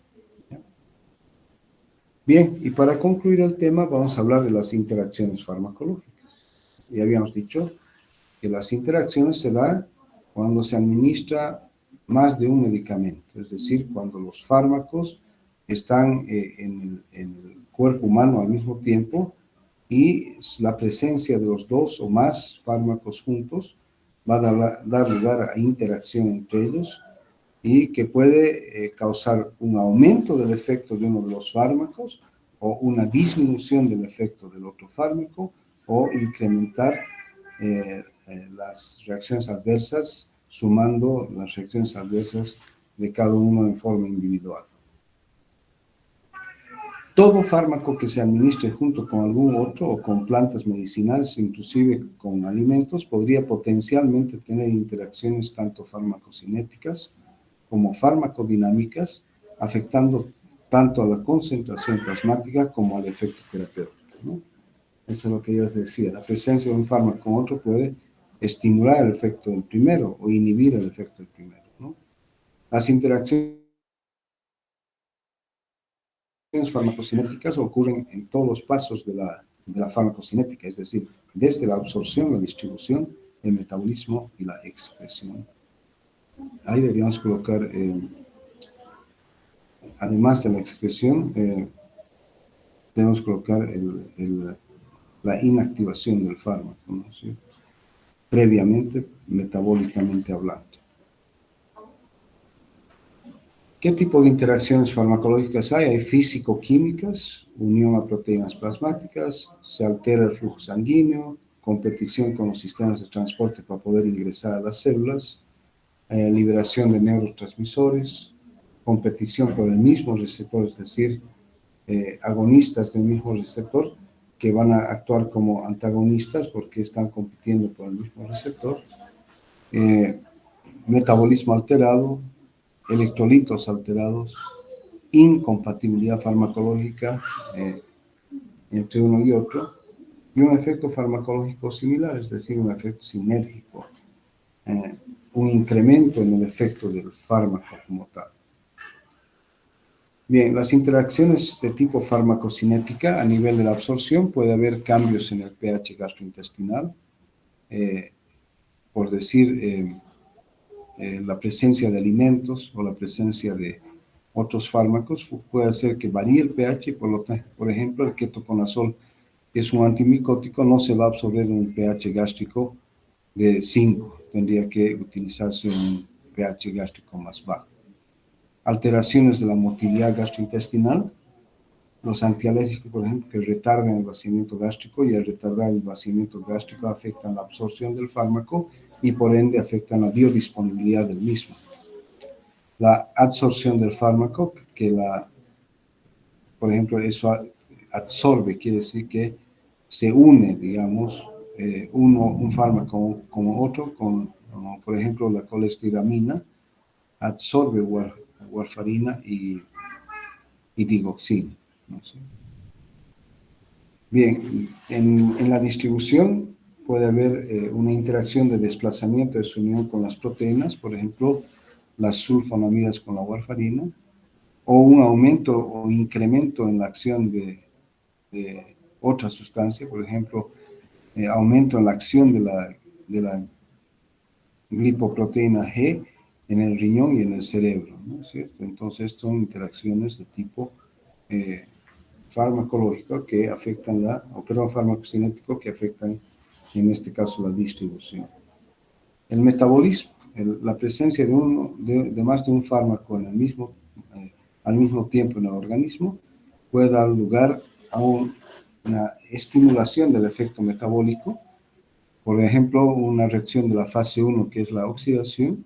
¿Ya? Bien, y para concluir el tema vamos a hablar de las interacciones farmacológicas. Ya habíamos dicho que las interacciones se dan cuando se administra más de un medicamento, es decir, cuando los fármacos están en el cuerpo humano al mismo tiempo y la presencia de los dos o más fármacos juntos va a dar lugar a interacción entre ellos y que puede causar un aumento del efecto de uno de los fármacos o una disminución del efecto del otro fármaco o incrementar las reacciones adversas, sumando las reacciones adversas de cada uno en forma individual. Todo fármaco que se administre junto con algún otro o con plantas medicinales, inclusive con alimentos, podría potencialmente tener interacciones tanto farmacocinéticas como farmacodinámicas, afectando tanto a la concentración plasmática como al efecto terapéutico, ¿no? Eso es lo que yo les decía. La presencia de un fármaco con otro puede estimular el efecto del primero o inhibir el efecto del primero, ¿no? Las interacciones farmacocinéticas ocurren en todos los pasos de la farmacocinética, es decir, desde la absorción, la distribución, el metabolismo y la excreción. Ahí deberíamos colocar, además de la excreción, debemos colocar la inactivación del fármaco, ¿no es cierto? Previamente, metabólicamente hablando. ¿Qué tipo de interacciones farmacológicas hay? Hay físico-químicas, unión a proteínas plasmáticas, se altera el flujo sanguíneo, competición con los sistemas de transporte para poder ingresar a las células, liberación de neurotransmisores, competición por el mismo receptor, es decir, agonistas del mismo receptor que van a actuar como antagonistas porque están compitiendo por el mismo receptor, metabolismo alterado, electrolitos alterados, incompatibilidad farmacológica entre uno y otro, y un efecto farmacológico similar, es decir, un efecto sinérgico, un incremento en el efecto del fármaco como tal. Bien, las interacciones de tipo farmacocinética a nivel de la absorción puede haber cambios en el pH gastrointestinal, por decir, la presencia de alimentos o la presencia de otros fármacos puede hacer que varíe el pH, por ejemplo, el ketoconazol, que es un antimicótico, no se va a absorber en un pH gástrico de 5, tendría que utilizarse un pH gástrico más bajo. Alteraciones de la motilidad gastrointestinal, los antialérgicos, por ejemplo, que retardan el vaciamiento gástrico y al retardar el vaciamiento gástrico afectan la absorción del fármaco y por ende afectan la biodisponibilidad del mismo. La absorción del fármaco, por ejemplo, eso absorbe, quiere decir que se une, digamos, un fármaco como otro, como por ejemplo la colestiramina, absorbe warfarina y digoxina, ¿no? ¿Sí? Bien, en la distribución puede haber una interacción de desplazamiento de su unión con las proteínas, por ejemplo, las sulfonamidas con la warfarina, o un aumento o incremento en la acción de otra sustancia, por ejemplo, aumento en la acción de la glipoproteína G en el riñón y en el cerebro, ¿no es cierto? Entonces, son interacciones de tipo farmacológico que afectan farmacocinético que afectan, en este caso, la distribución. El metabolismo, la presencia de más de un fármaco al mismo tiempo en el organismo puede dar lugar a una estimulación del efecto metabólico. Por ejemplo, una reacción de la fase 1, que es la oxidación,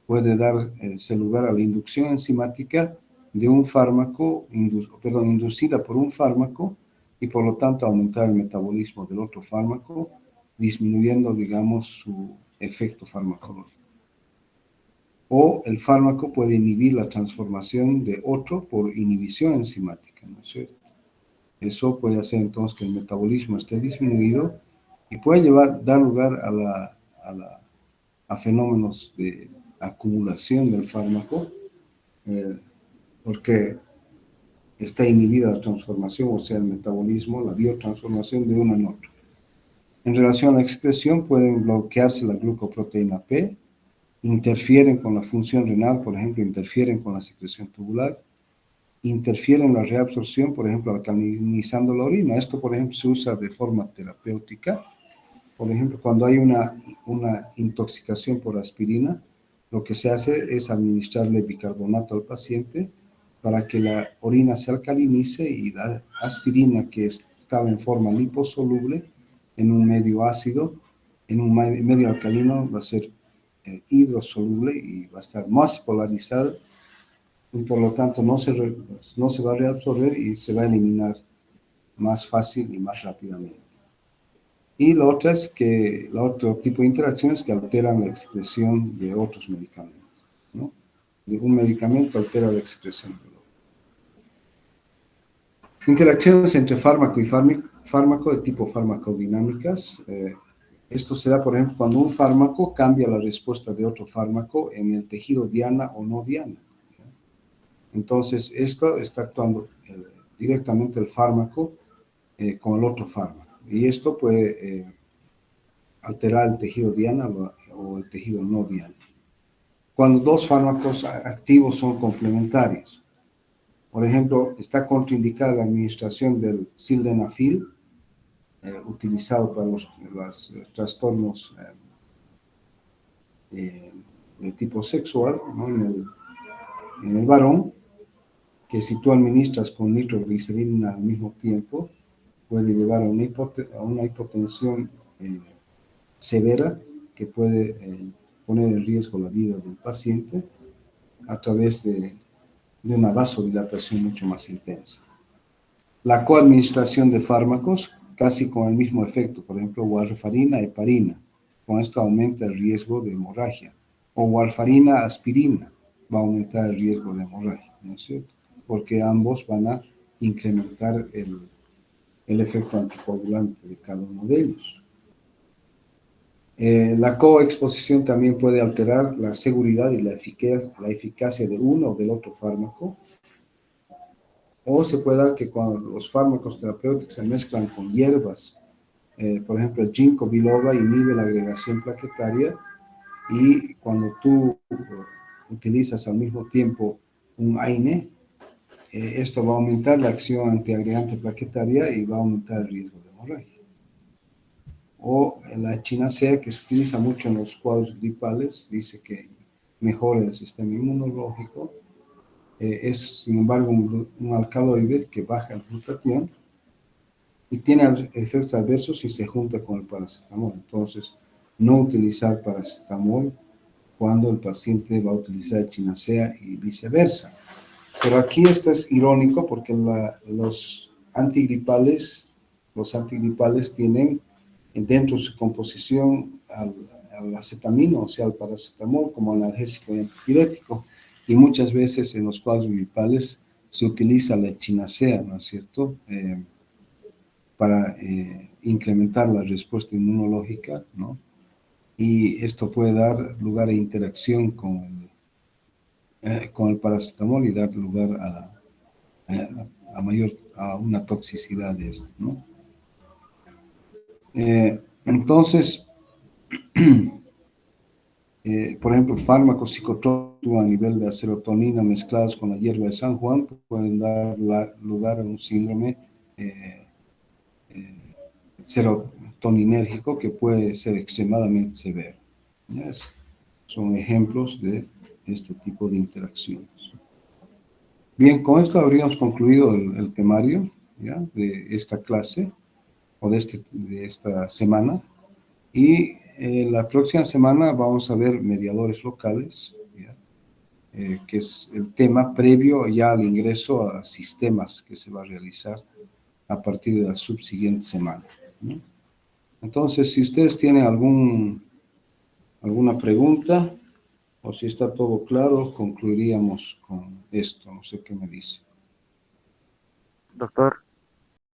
puede darse lugar a la inducción enzimática de un fármaco, inducida por un fármaco y por lo tanto aumentar el metabolismo del otro fármaco, disminuyendo, digamos, su efecto farmacológico. o el fármaco puede inhibir la transformación de otro por inhibición enzimática, ¿no es cierto? Eso puede hacer entonces que el metabolismo esté disminuido y puede dar lugar a fenómenos de acumulación del fármaco, porque está inhibida la transformación, o sea, el metabolismo, la biotransformación de uno en otro. En relación a la excreción, pueden bloquearse la glucoproteína P, interfieren con la función renal, por ejemplo, interfieren con la secreción tubular, interfieren en la reabsorción, por ejemplo, alcalinizando la orina. Esto, por ejemplo, se usa de forma terapéutica. Por ejemplo, cuando hay una intoxicación por aspirina, lo que se hace es administrarle bicarbonato al paciente para que la orina se alcalinice y la aspirina que estaba en forma liposoluble en un medio ácido, en un medio alcalino, va a ser hidrosoluble y va a estar más polarizada y por lo tanto no se va a reabsorber y se va a eliminar más fácil y más rápidamente. Y la otra es que, el otro tipo de interacciones que alteran la excreción de otros medicamentos, ¿no? Un medicamento altera la excreción del otro. Interacciones entre fármaco y fármaco de tipo farmacodinámicas. Esto se da, por ejemplo, cuando un fármaco cambia la respuesta de otro fármaco en el tejido diana o no diana. Entonces, esto está actuando directamente el fármaco con el otro fármaco. Y esto puede alterar el tejido diana o el tejido no diana. Cuando dos fármacos activos son complementarios. Por ejemplo, está contraindicada la administración del sildenafil, utilizado para los trastornos de tipo sexual, ¿no? En el varón, que si tú administras con nitroglicerina al mismo tiempo, puede llevar a una hipotensión severa que puede poner en riesgo la vida del paciente a través de una vasodilatación mucho más intensa. La coadministración de fármacos, casi con el mismo efecto, por ejemplo, warfarina, heparina, con esto aumenta el riesgo de hemorragia, o warfarina, aspirina, va a aumentar el riesgo de hemorragia, ¿no es cierto? Porque ambos van a incrementar el efecto anticoagulante de cada uno de ellos. La coexposición también puede alterar la seguridad y la eficacia de uno o del otro fármaco, o se puede dar que cuando los fármacos terapéuticos se mezclan con hierbas, por ejemplo, el ginkgo biloba inhibe la agregación plaquetaria y cuando tú utilizas al mismo tiempo un AINE, esto va a aumentar la acción antiagregante plaquetaria y va a aumentar el riesgo de hemorragia. O la echinacea, que se utiliza mucho en los cuadros gripales, dice que mejora el sistema inmunológico. Es, sin embargo, un alcaloide que baja el glutatión y tiene efectos adversos si se junta con el paracetamol. Entonces, no utilizar paracetamol cuando el paciente va a utilizar echinacea y viceversa. Pero aquí esto es irónico porque los antigripales tienen dentro de su composición al acetamino, o sea, al paracetamol como analgésico y antipirético. Y muchas veces en los cuadros gripales se utiliza la echinacea, ¿no es cierto?, para incrementar la respuesta inmunológica, ¿no? Y esto puede dar lugar a interacción con el paracetamol y dar lugar a una toxicidad de esto, ¿no? Entonces, por ejemplo, fármacos psicotrópicos a nivel de serotonina mezclados con la hierba de San Juan pueden dar lugar a un síndrome serotoninérgico que puede ser extremadamente severo. Son ejemplos de este tipo de interacciones. Bien, con esto habríamos concluido el temario, ¿ya?, de esta clase o de esta semana. Y la próxima semana vamos a ver mediadores locales, ¿ya?, que es el tema previo ya al ingreso a sistemas que se va a realizar a partir de la subsiguiente semana, ¿no? Entonces, si ustedes tienen alguna pregunta, O si está todo claro, concluiríamos con esto. No sé qué me dice. Doctor,